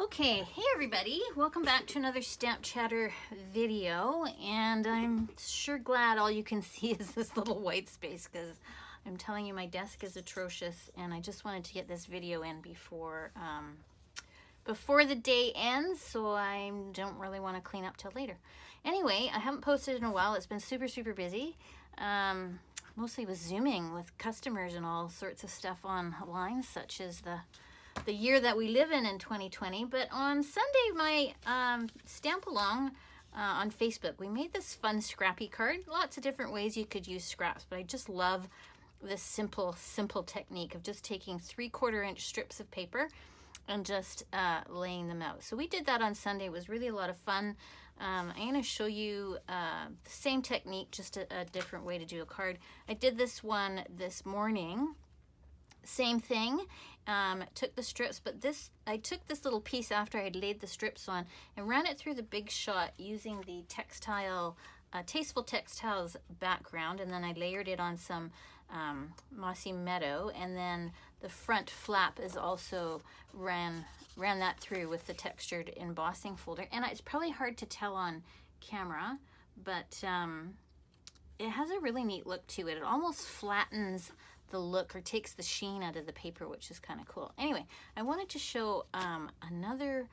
Okay, hey everybody, welcome back to another StampChatter video, and I'm sure glad all you can see is this little white space because I'm telling you my desk is atrocious, and I just wanted to get this video in before the day ends, so I don't really want to clean up till later. Anyway, I haven't posted in a while. It's been super busy. Mostly with Zooming with customers and all sorts of stuff online, such as the year that we live in 2020. But on Sunday, my stamp along on Facebook, we made this fun scrappy card. Lots of different ways you could use scraps, but I just love this simple technique of just taking 3/4 inch strips of paper and just laying them out. So we did that on Sunday. It was really a lot of fun. I'm going to show you the same technique, just a different way to do a card. I did this one this morning. Same thing. Took the strips, but I took this little piece after I had laid the strips on and ran it through the Big Shot using the textile, Tasteful Textiles background, and then I layered it on some Mossy Meadow, and then the front flap is also ran that through with the textured embossing folder. And it's probably hard to tell on camera, but it has a really neat look to it. It almost flattens the look or takes the sheen out of the paper, which is kind of cool. Anyway, I wanted to show another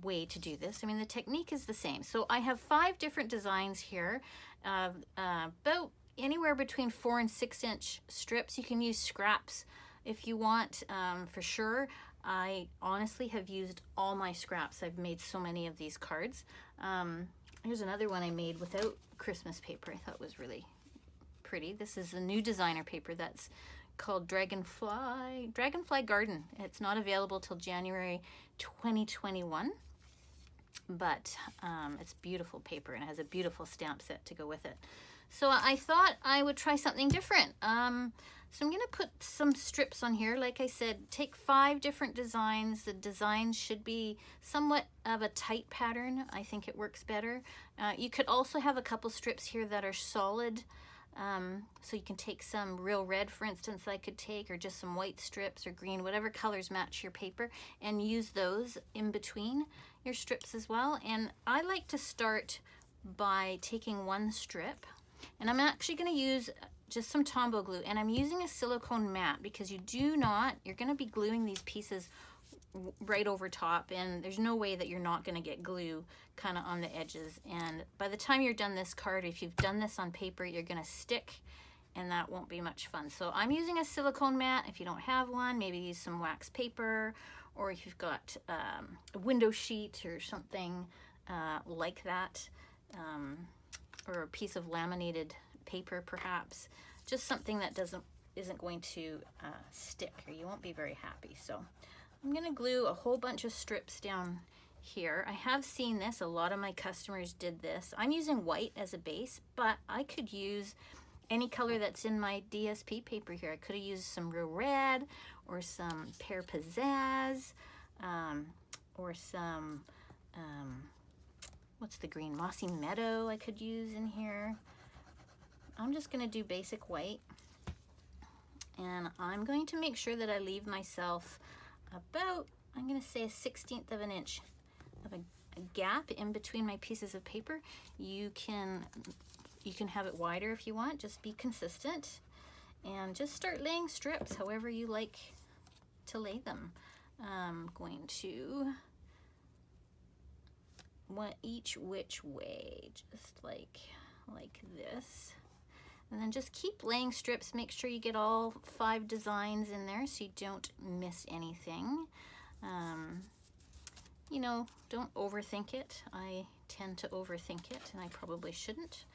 way to do this. I mean, the technique is the same. So I have 5 different designs here, about anywhere between 4 and 6 inch strips. You can use scraps if you want, for sure. I honestly have used all my scraps. I've made so many of these cards. Here's another one I made without Christmas paper. I thought was really pretty. This is a new designer paper that's called Dragonfly Garden. It's not available till January 2021, but it's beautiful paper and it has a beautiful stamp set to go with it. So I thought I would try something different. So I'm going to put some strips on here. Like I said, take 5 different designs. The designs should be somewhat of a tight pattern. I think it works better. You could also have a couple strips here that are solid. So you can take some real red, for instance, I could take, or just some white strips or green, whatever colors match your paper, and use those in between your strips as well. And I like to start by taking one strip, and I'm actually going to use just some Tombow glue, and I'm using a silicone mat because you're going to be gluing these pieces right over top, and there's no way that you're not going to get glue kind of on the edges. And by the time you're done this card, if you've done this on paper, you're going to stick, and that won't be much fun. So I'm using a silicone mat. If you don't have one, maybe use some wax paper, or if you've got a window sheet or something like that, or a piece of laminated paper perhaps, just something that isn't going to stick, or you won't be very happy. So I'm going to glue a whole bunch of strips down here. I have seen this. A lot of my customers did this. I'm using white as a base, but I could use any color that's in my DSP paper here. I could have used some real red, or some pear pizzazz, or some, what's the green? Mossy Meadow I could use in here. I'm just going to do basic white, and I'm going to make sure that I leave myself about, I'm going to say, 1/16 of an inch of a gap in between my pieces of paper. You can have it wider if you want. Just be consistent and just start laying strips however you like to lay them. I'm going to each which way, just like this. And then just keep laying strips. Make sure you get all 5 designs in there so you don't miss anything. You know, don't overthink it. I tend to overthink it, and I probably shouldn't.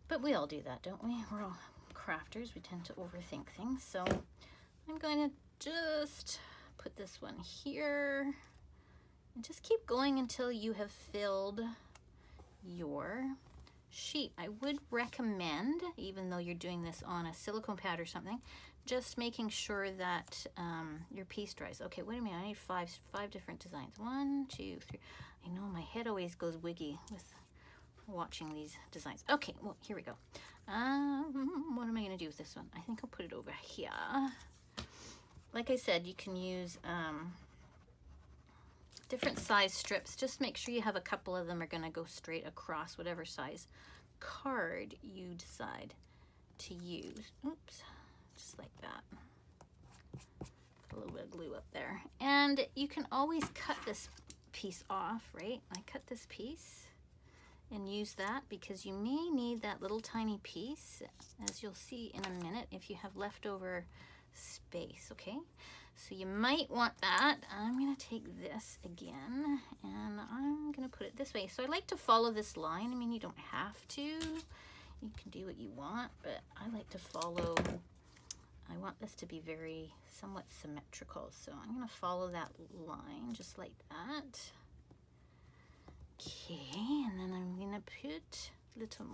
But we all do that, don't we? We're all crafters. We tend to overthink things. So I'm going to just put this one here. And just keep going until you have filled your sheet. I would recommend, even though you're doing this on a silicone pad or something, just making sure that your piece dries. Okay, wait a minute, I need five different designs. 1, 2, 3. I know my head always goes wiggy with watching these designs. Okay, well, here we go. What am I going to do with this one? I think I'll put it over here. Like I said, you can use different size strips. Just make sure you have a couple of them are going to go straight across whatever size card you decide to use. Oops, just like that. Put a little bit of glue up there. And you can always cut this piece off, right? I cut this piece and use that because you may need that little tiny piece, as you'll see in a minute, if you have leftover space, okay? So you might want that. I'm gonna take this again and I'm gonna put it this way. So I like to follow this line. I mean, you don't have to. You can do what you want, but I like to follow. I want this to be very somewhat symmetrical. So I'm gonna follow that line just like that. Okay, and then I'm gonna put a little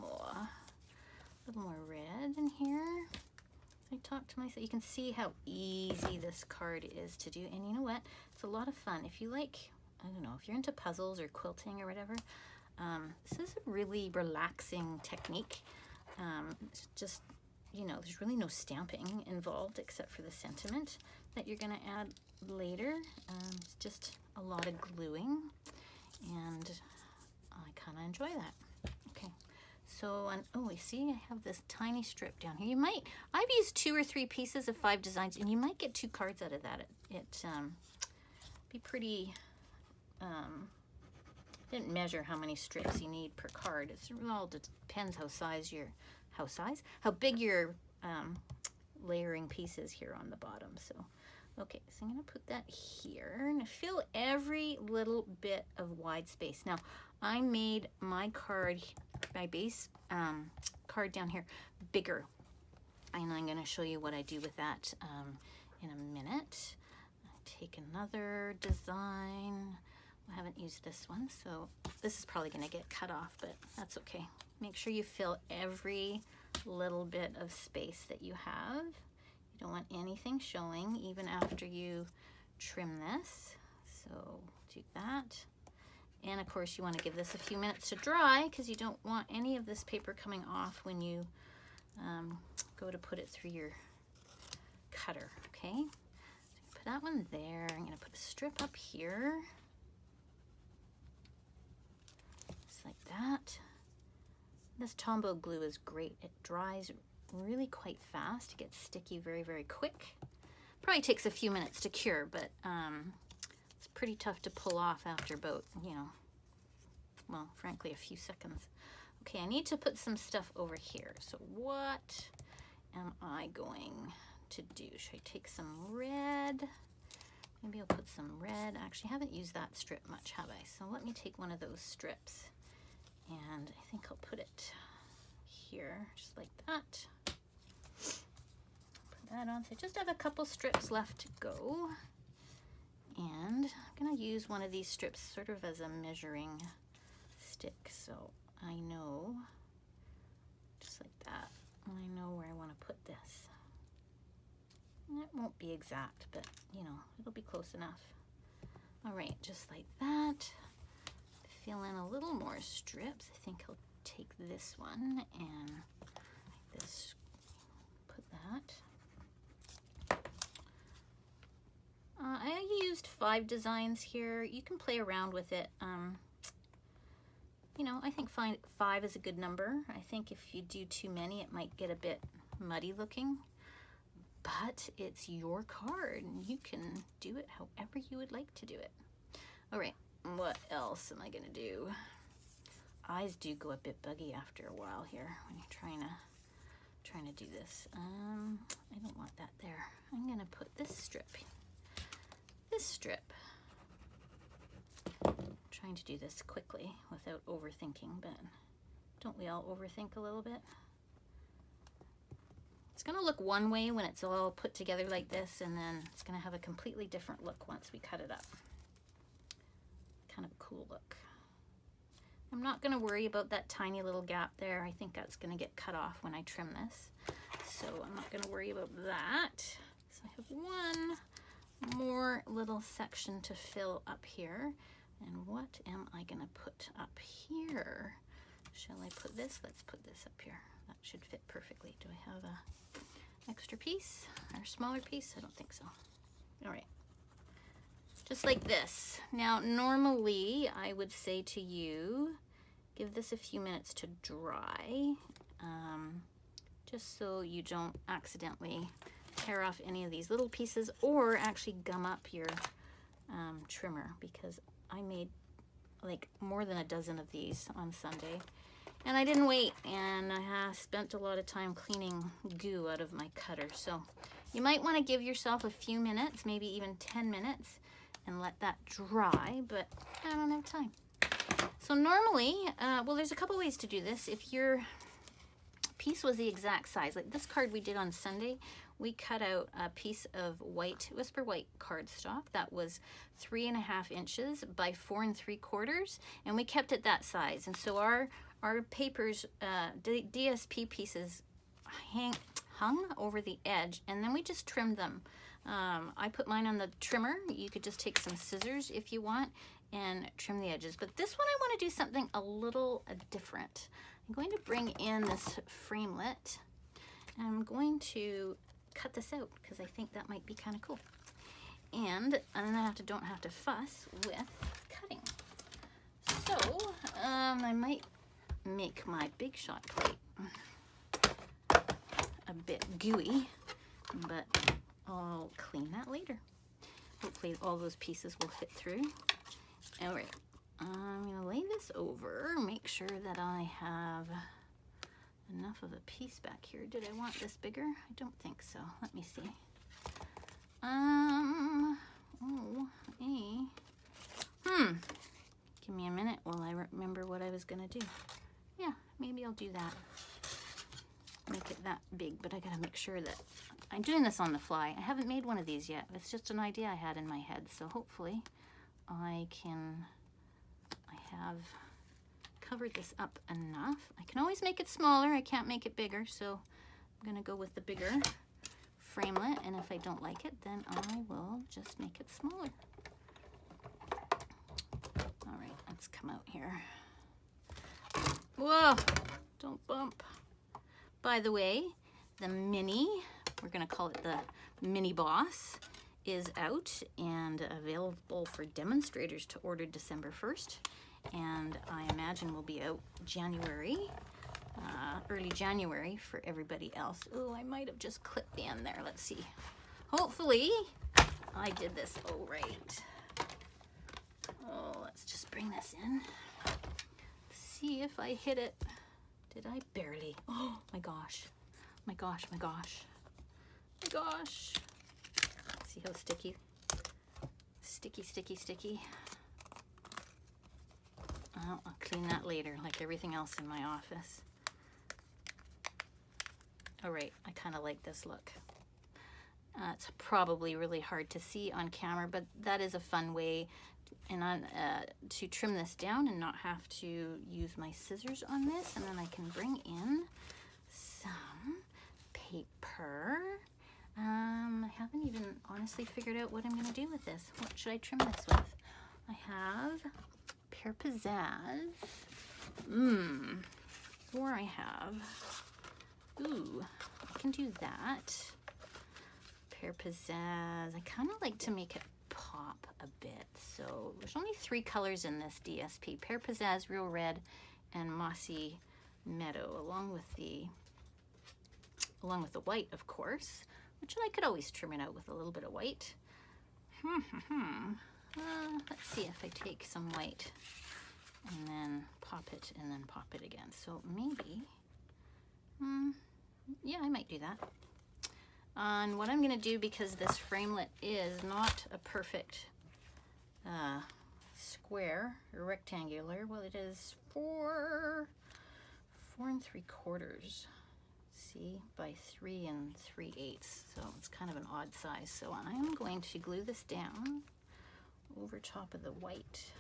more red in here. I talk to myself. You can see how easy this card is to do, and you know what? It's a lot of fun. If you like, I don't know, if you're into puzzles or quilting or whatever, this is a really relaxing technique. It's just, you know, there's really no stamping involved except for the sentiment that you're going to add later. It's just a lot of gluing, and I kind of enjoy that. Okay. So, oh, you see, I have this tiny strip down here. I've used 2 or 3 pieces of 5 designs, and you might get 2 cards out of that. It be pretty, didn't measure how many strips you need per card. It all depends how big your layering piece is here on the bottom. So, okay, so I'm gonna put that here and fill every little bit of wide space. Now, I made my card, my base card down here, bigger. And I'm gonna show you what I do with that in a minute. I take another design. I haven't used this one, so this is probably gonna get cut off, but that's okay. Make sure you fill every little bit of space that you have. You don't want anything showing even after you trim this. So do that. And of course you want to give this a few minutes to dry because you don't want any of this paper coming off when you go to put it through your cutter, okay? So put that one there. I'm going to put a strip up here. Just like that. This Tombow glue is great. It dries really quite fast. It gets sticky very, very quick. Probably takes a few minutes to cure, but it's pretty tough to pull off after about, you know, well, frankly, a few seconds. Okay, I need to put some stuff over here. So what am I going to do? Should I take some red? Maybe I'll put some red. Actually, I haven't used that strip much, have I? So let me take one of those strips, and I think I'll put it here, just like that. Put that on. So I just have a couple strips left to go. And I'm going to use one of these strips sort of as a measuring stick, so I know, just like that, I know where I want to put this. And it won't be exact, but you know, it'll be close enough. All right, just like that. Fill in a little more strips. I think I'll take this one and like this, put that. I used 5 designs here. You can play around with it. You know, I think 5 is a good number. I think if you do too many, it might get a bit muddy looking. But it's your card, and you can do it however you would like to do it. All right, what else am I gonna do? Eyes do go a bit buggy after a while here when you're trying to do this. I don't want that there. I'm gonna put this strip. Trying to do this quickly without overthinking, but don't we all overthink a little bit? It's gonna look one way when it's all put together like this, and then it's gonna have a completely different look once we cut it up. Kind of a cool look. I'm not gonna worry about that tiny little gap there. I think that's gonna get cut off when I trim this. So I'm not gonna worry about that. So I have one more little section to fill up here. And what am I gonna put up here? Shall I put this? Let's put this up here. That should fit perfectly. Do I have a extra piece or smaller piece? I don't think so. All right, just like this. Now, normally I would say to you, give this a few minutes to dry, just so you don't accidentally tear off any of these little pieces or actually gum up your trimmer, because I made like more than a dozen of these on Sunday and I didn't wait, and I spent a lot of time cleaning goo out of my cutter. So you might want to give yourself a few minutes, maybe even 10 minutes, and let that dry, but I don't have time. So normally, well, there's a couple ways to do this. If your piece was the exact size, like this card we did on Sunday, we cut out a piece of Whisper White cardstock that was 3.5 inches by 4 3/4, and we kept it that size. And so our papers, DSP pieces hung over the edge, and then we just trimmed them. I put mine on the trimmer. You could just take some scissors if you want and trim the edges. But this one I want to do something a little different. I'm going to bring in this framelit, and I'm going to cut this out because I think that might be kind of cool. And then I don't have to fuss with cutting. So I might make my big shot plate a bit gooey, but I'll clean that later. Hopefully all those pieces will fit through. All right, I'm gonna lay this over, make sure that I have enough of a piece back here. Did I want this bigger? I don't think so. Let me see. Give me a minute while I remember what I was gonna do. Yeah, maybe I'll do that. Make it that big, but I gotta make sure that I'm doing this on the fly. I haven't made one of these yet. It's just an idea I had in my head, so hopefully I have covered this up enough. I can always make it smaller. I can't make it bigger, so I'm gonna go with the bigger framelit, and if I don't like it, then I will just make it smaller. All right, let's come out here. Whoa, don't bump. By the way, the mini, we're gonna call it the Mini Boss, is out and available for demonstrators to order December 1st. And I imagine will be out January, early January for everybody else. Oh, I might have just clipped the end there. Let's see. Hopefully I did this all right. Oh, let's just bring this in. See if I hit it. Did I? Barely. Oh my gosh. My gosh, my gosh. My gosh. See how sticky? Sticky, sticky, sticky. Oh, I'll clean that later, like everything else in my office. All right, I kind of like this look. It's probably really hard to see on camera, but that is a fun way to trim this down and not have to use my scissors on this. And then I can bring in some paper. I haven't even honestly figured out what I'm going to do with this. What should I trim this with? I have Pear Pizzazz. Or I have, ooh, I can do that. Pear Pizzazz. I kind of like to make it pop a bit. So there's only 3 colors in this DSP. Pear Pizzazz, Real Red, and Mossy Meadow, along with the white, of course, which I could always trim it out with a little bit of white. Let's see if I take some white and then pop it and then pop it again. So maybe, yeah, I might do that. And what I'm going to do, because this framelit is not a perfect square or rectangular, well, it is 4 3/4, see, by 3 3/8, so it's kind of an odd size. So I'm going to glue this down over top of the white.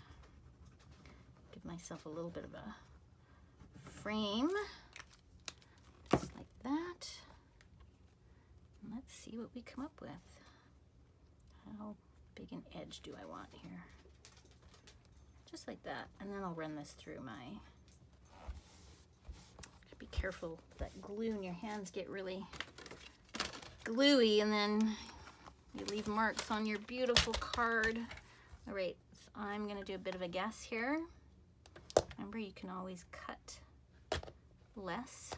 Give myself a little bit of a frame, just like that. And let's see what we come up with. How big an edge do I want here? Just like that. And then I'll run this through my, be careful that glue in your hands get really gluey and then you leave marks on your beautiful card. All right, so I'm gonna do a bit of a guess here. Remember, you can always cut less,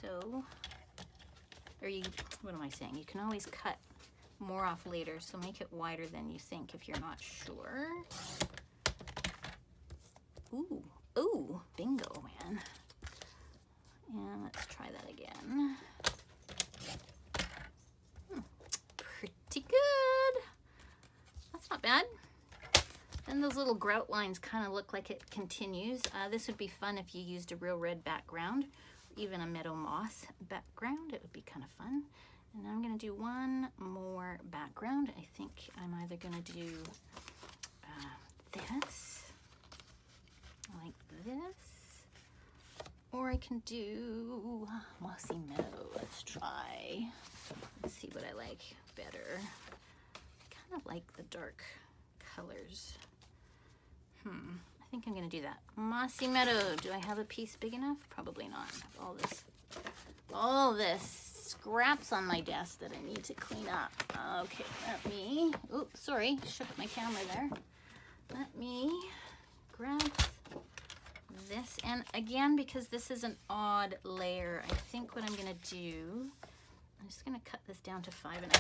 so, or you, what am I saying? You can always cut more off later, so make it wider than you think if you're not sure. Ooh, ooh, bingo, man. And let's try that again. Pretty good. That's not bad. And those little grout lines kind of look like it continues. This would be fun if you used a real red background, even a meadow moss background. It would be kind of fun. And now I'm going to do one more background. I think I'm either going to do this, like this, or I can do mossy meadow. Let's try. Let's see what I like better. I kind of like the dark colors. I think I'm gonna do that. Mossy meadow. Do I have a piece big enough? Probably not. I have all this scraps on my desk that I need to clean up. Okay, let me, oops, sorry, shook my camera there. Let me grab this, and again, because this is an odd layer, I think what I'm gonna do, I'm just gonna cut this down to 5 1/2.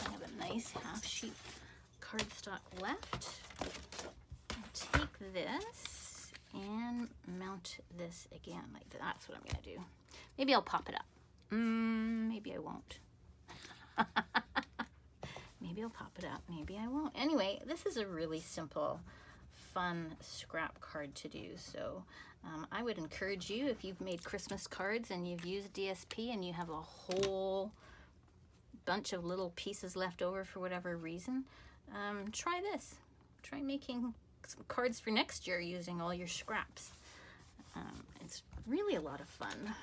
I have a nice half sheet cardstock left. Take this and mount this again, like that's what I'm gonna do. Maybe I'll pop it up. Maybe I won't. Maybe I'll pop it up, maybe I won't. Anyway, this is a really simple, fun scrap card to do. So I would encourage you, if you've made Christmas cards and you've used DSP and you have a whole bunch of little pieces left over for whatever reason, try this. Try making some cards for next year using all your scraps. It's really a lot of fun.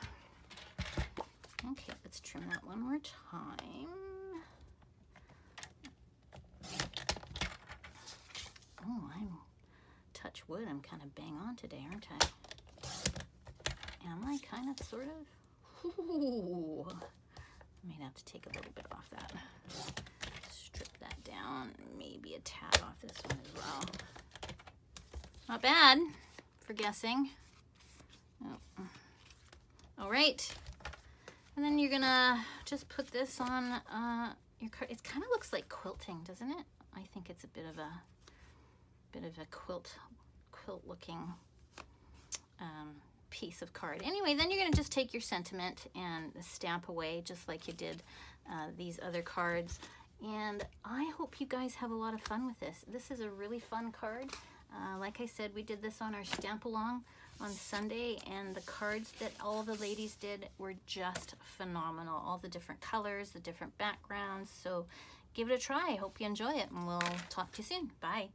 Okay, let's trim that one more time. Oh, touch wood, I'm kind of bang on today, aren't I? Am I kind of, sort of? Ooh. I may have to take a little bit off that. Strip that down, maybe a tad off this one as well. Not bad for guessing. Oh. All right, and then you're gonna just put this on your card. It kind of looks like quilting, doesn't it? I think it's a bit of a quilt looking piece of card. Anyway, then you're gonna just take your sentiment and stamp away just like you did these other cards. And I hope you guys have a lot of fun with this. This is a really fun card. Like I said, we did this on our stamp along on Sunday, and the cards that all the ladies did were just phenomenal. All the different colors, the different backgrounds. So give it a try. I hope you enjoy it, and we'll talk to you soon. Bye.